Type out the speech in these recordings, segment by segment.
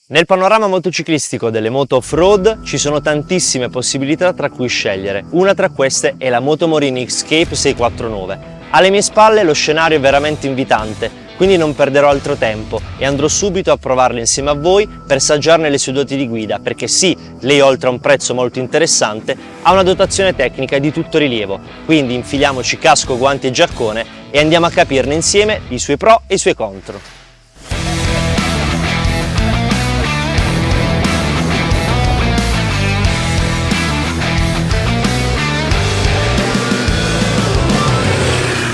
Nel panorama motociclistico delle moto off-road ci sono tantissime possibilità tra cui scegliere. Una tra queste è la Motomorini X-Cape 649. Alle mie spalle lo scenario è veramente invitante, quindi non perderò altro tempo e andrò subito a provarla insieme a voi per assaggiarne le sue doti di guida, perché sì, lei oltre a un prezzo molto interessante ha una dotazione tecnica di tutto rilievo. Quindi infiliamoci casco, guanti e giaccone e andiamo a capirne insieme i suoi pro e i suoi contro.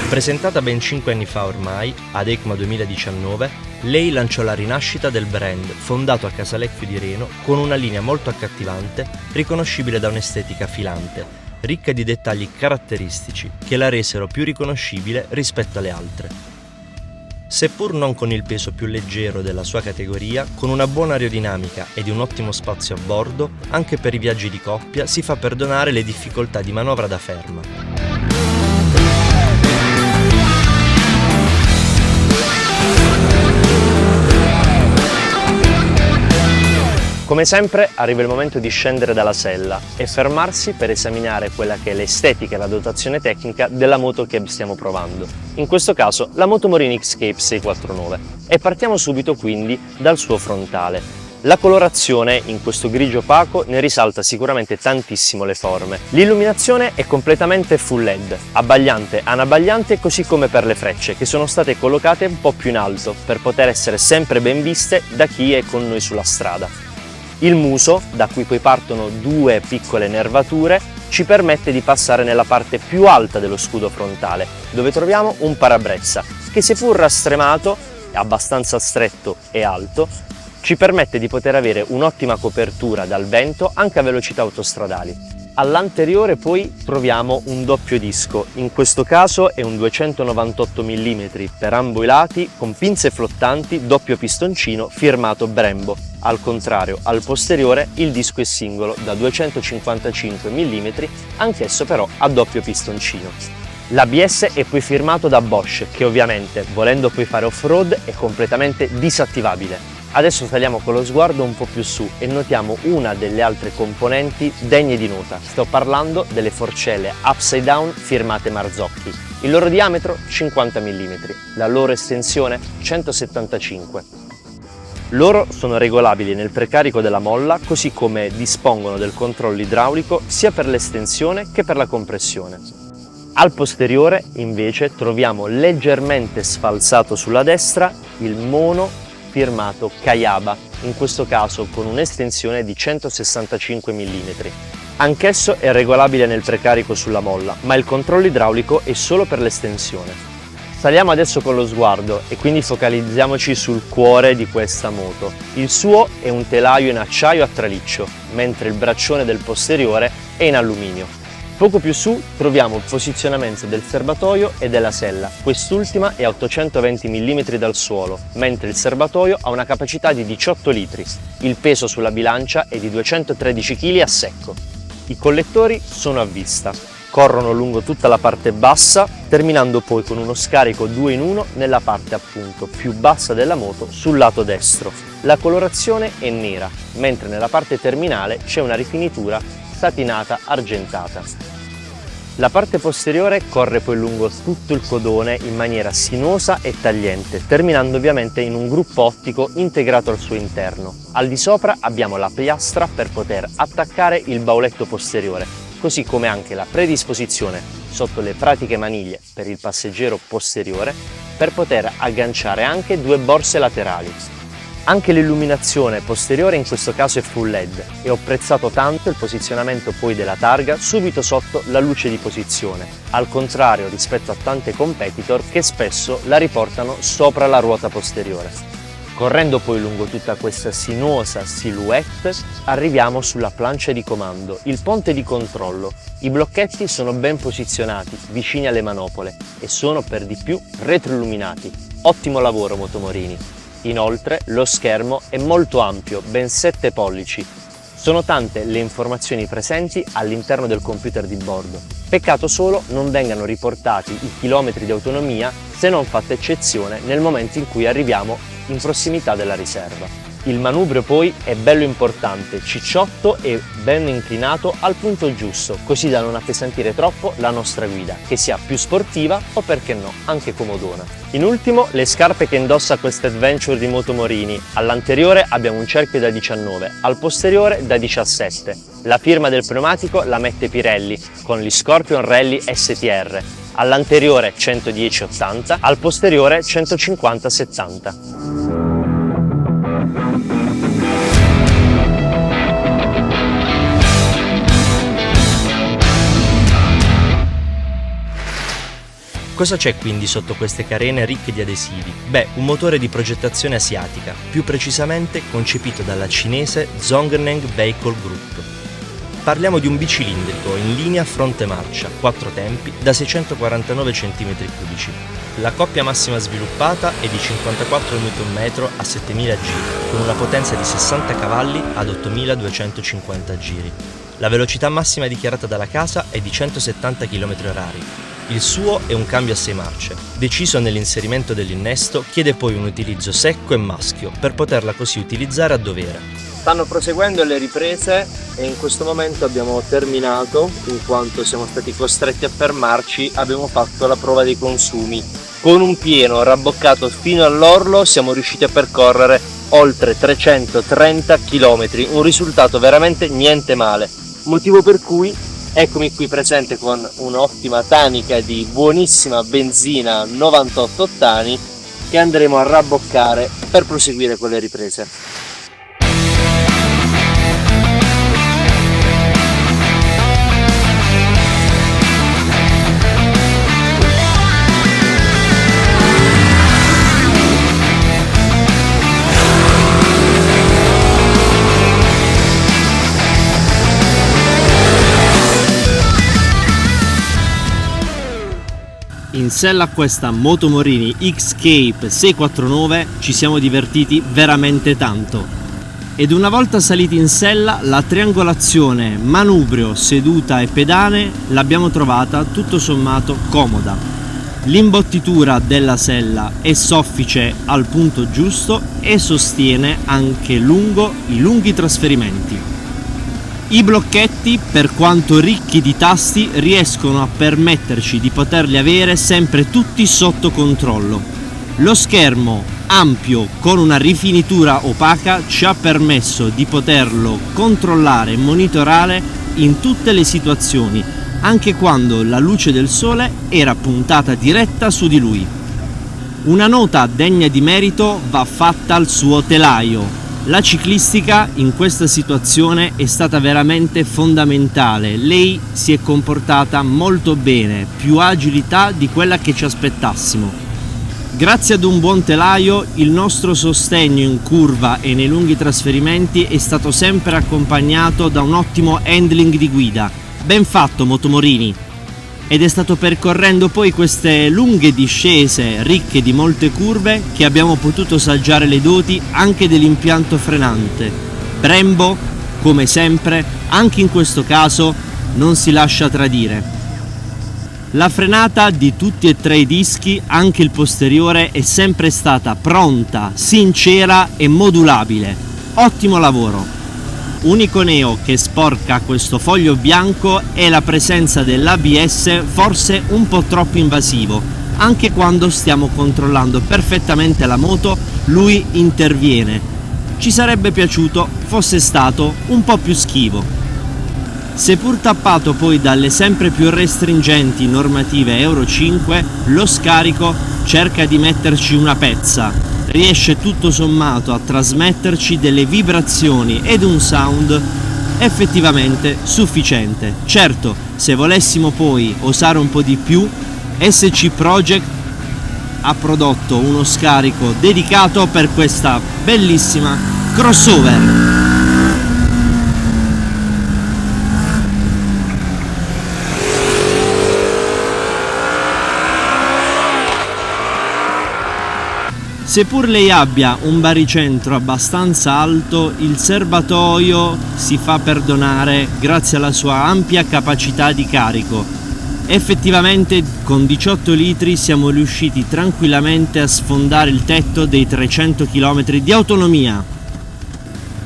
Presentata ben 5 anni fa ormai, ad EICMA 2019, lei lanciò la rinascita del brand, fondato a Casalecchio di Reno, con una linea molto accattivante, riconoscibile da un'estetica filante, ricca di dettagli caratteristici che la resero più riconoscibile rispetto alle altre. Seppur non con il peso più leggero della sua categoria, con una buona aerodinamica e di un ottimo spazio a bordo, anche per i viaggi di coppia si fa perdonare le difficoltà di manovra da ferma. Come sempre arriva il momento di scendere dalla sella e fermarsi per esaminare quella che è l'estetica e la dotazione tecnica della moto che stiamo provando. In questo caso la Motomorini X-Cape 649. E partiamo subito quindi dal suo frontale. La colorazione in questo grigio opaco ne risalta sicuramente tantissimo le forme. L'illuminazione è completamente full LED, abbagliante, anabagliante, così come per le frecce che sono state collocate un po' più in alto per poter essere sempre ben viste da chi è con noi sulla strada. Il muso, da cui poi partono due piccole nervature, ci permette di passare nella parte più alta dello scudo frontale, dove troviamo un parabrezza che, seppur rastremato, abbastanza stretto e alto, ci permette di poter avere un'ottima copertura dal vento anche a velocità autostradali. All'anteriore poi troviamo un doppio disco, in questo caso è un 298 mm per ambo i lati con pinze flottanti doppio pistoncino firmato Brembo. Al contrario, al posteriore il disco è singolo da 255 mm, anch'esso però a doppio pistoncino. L'ABS è poi firmato da Bosch, che ovviamente, volendo poi fare off-road, è completamente disattivabile. Adesso saliamo con lo sguardo un po' più su e notiamo una delle altre componenti degne di nota. Sto parlando delle forcelle upside down firmate Marzocchi. Il loro diametro 50 mm, la loro estensione 175. Loro sono regolabili nel precarico della molla, così come dispongono del controllo idraulico sia per l'estensione che per la compressione. Al posteriore invece troviamo leggermente sfalsato sulla destra il mono firmato Kayaba, in questo caso con un'estensione di 165 mm. Anch'esso è regolabile nel precarico sulla molla, ma il controllo idraulico è solo per l'estensione. Saliamo adesso con lo sguardo e quindi focalizziamoci sul cuore di questa moto. Il suo è un telaio in acciaio a traliccio, mentre il braccione del posteriore è in alluminio. Poco più su troviamo il posizionamento del serbatoio e della sella. Quest'ultima è a 820 mm dal suolo, mentre il serbatoio ha una capacità di 18 litri. Il peso sulla bilancia è di 213 kg a secco. I collettori sono a vista. Corrono lungo tutta la parte bassa, terminando poi con uno scarico 2 in 1 nella parte appunto più bassa della moto sul lato destro. La colorazione è nera, mentre nella parte terminale c'è una rifinitura satinata argentata. La parte posteriore corre poi lungo tutto il codone in maniera sinuosa e tagliente, terminando ovviamente in un gruppo ottico integrato al suo interno. Al di sopra abbiamo la piastra per poter attaccare il bauletto posteriore, così come anche la predisposizione sotto le pratiche maniglie per il passeggero posteriore per poter agganciare anche due borse laterali. Anche l'illuminazione posteriore in questo caso è full LED e ho apprezzato tanto il posizionamento poi della targa subito sotto la luce di posizione, al contrario rispetto a tante competitor che spesso la riportano sopra la ruota posteriore. Correndo poi lungo tutta questa sinuosa silhouette arriviamo sulla plancia di comando, il ponte di controllo. I blocchetti sono ben posizionati, vicini alle manopole e sono per di più retroilluminati. Ottimo lavoro Motomorini! Inoltre lo schermo è molto ampio, ben 7 pollici. Sono tante le informazioni presenti all'interno del computer di bordo. Peccato solo non vengano riportati i chilometri di autonomia, se non fatta eccezione nel momento in cui arriviamo in prossimità della riserva. Il manubrio poi è bello importante, cicciotto e ben inclinato al punto giusto, così da non appesantire troppo la nostra guida, che sia più sportiva o, perché no, anche comodona. In ultimo, le scarpe che indossa questa Adventure di Moto Morini. All'anteriore abbiamo un cerchio da 19, al posteriore da 17. La firma del pneumatico la mette Pirelli con gli Scorpion Rally STR. All'anteriore 110-80, al posteriore 150-70. Cosa c'è quindi sotto queste carene ricche di adesivi? Beh, un motore di progettazione asiatica, più precisamente concepito dalla cinese Zhongning Vehicle Group. Parliamo di un bicilindrico in linea fronte marcia, 4 tempi, da 649 cm3. La coppia massima sviluppata è di 54 Nm a 7000 giri, con una potenza di 60 cavalli ad 8250 giri. La velocità massima dichiarata dalla casa è di 170 km/h. Il suo è un cambio a 6 marce. Deciso nell'inserimento dell'innesto, chiede poi un utilizzo secco e maschio per poterla così utilizzare a dovere. Stanno proseguendo le riprese e in questo momento abbiamo terminato, in quanto siamo stati costretti a fermarci. Abbiamo fatto la prova dei consumi. Con un pieno rabboccato fino all'orlo siamo riusciti a percorrere oltre 330 km, un risultato veramente niente male. Motivo per cui eccomi qui presente con un'ottima tanica di buonissima benzina 98 ottani che andremo a rabboccare per proseguire con le riprese. In sella a questa Moto Morini X-Cape 649 ci siamo divertiti veramente tanto. Ed una volta saliti in sella, la triangolazione manubrio, seduta e pedane l'abbiamo trovata tutto sommato comoda. L'imbottitura della sella è soffice al punto giusto e sostiene anche lungo i lunghi trasferimenti. I blocchetti, per quanto ricchi di tasti, riescono a permetterci di poterli avere sempre tutti sotto controllo. Lo schermo ampio con una rifinitura opaca ci ha permesso di poterlo controllare e monitorare in tutte le situazioni, anche quando la luce del sole era puntata diretta su di lui. Una nota degna di merito va fatta al suo telaio. La ciclistica in questa situazione è stata veramente fondamentale. Lei si è comportata molto bene, più agilità di quella che ci aspettassimo. Grazie ad un buon telaio, il nostro sostegno in curva e nei lunghi trasferimenti è stato sempre accompagnato da un ottimo handling di guida. Ben fatto, Moto Morini! Ed è stato percorrendo poi queste lunghe discese ricche di molte curve che abbiamo potuto saggiare le doti anche dell'impianto frenante. Brembo, come sempre, anche in questo caso non si lascia tradire. La frenata di tutti e tre i dischi, anche il posteriore, è sempre stata pronta, sincera e modulabile. Ottimo lavoro! Unico neo che sporca questo foglio bianco è la presenza dell'ABS, forse un po' troppo invasivo. Anche quando stiamo controllando perfettamente la moto, lui interviene. Ci sarebbe piaciuto fosse stato un po' più schivo. Seppur tappato poi dalle sempre più restringenti normative Euro 5, lo scarico cerca di metterci una pezza. Riesce tutto sommato a trasmetterci delle vibrazioni ed un sound effettivamente sufficiente. Certo, se volessimo poi osare un po' di più, SC Project ha prodotto uno scarico dedicato per questa bellissima crossover. Seppur lei abbia un baricentro abbastanza alto, il serbatoio si fa perdonare grazie alla sua ampia capacità di carico. Effettivamente con 18 litri siamo riusciti tranquillamente a sfondare il tetto dei 300 km di autonomia.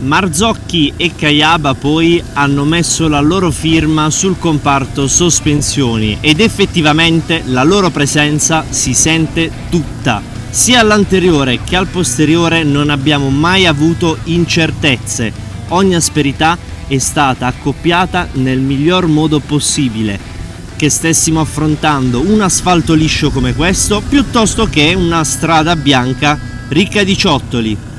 Marzocchi e Caiaba poi hanno messo la loro firma sul comparto sospensioni ed effettivamente la loro presenza si sente tutta. Sia all'anteriore che al posteriore non abbiamo mai avuto incertezze, ogni asperità è stata accoppiata nel miglior modo possibile, che stessimo affrontando un asfalto liscio come questo piuttosto che una strada bianca ricca di ciottoli.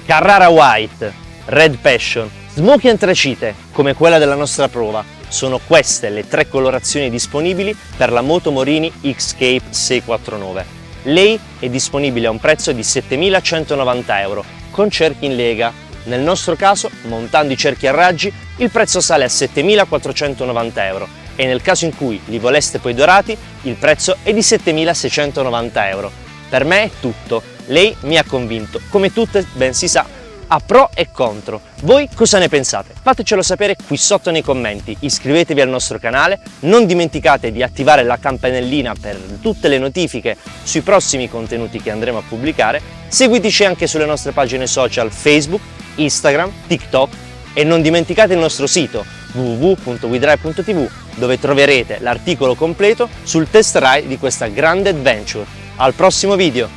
Carrara White, Red Passion, Smoky Antracite, come quella della nostra prova. Sono queste le 3 colorazioni disponibili per la Moto Morini X-Cape 649. Lei è disponibile a un prezzo di 7.190 euro, con cerchi in lega. Nel nostro caso, montando i cerchi a raggi, il prezzo sale a 7.490 euro e nel caso in cui li voleste poi dorati, il prezzo è di 7.690 euro. Per me è tutto. Lei mi ha convinto, come tutte ben si sa, ha pro e contro. Voi cosa ne pensate? Fatecelo sapere qui sotto nei commenti, iscrivetevi al nostro canale, non dimenticate di attivare la campanellina per tutte le notifiche sui prossimi contenuti che andremo a pubblicare, seguiteci anche sulle nostre pagine social Facebook, Instagram, TikTok e non dimenticate il nostro sito www.wedrive.tv dove troverete l'articolo completo sul test ride di questa grande adventure. Al prossimo video!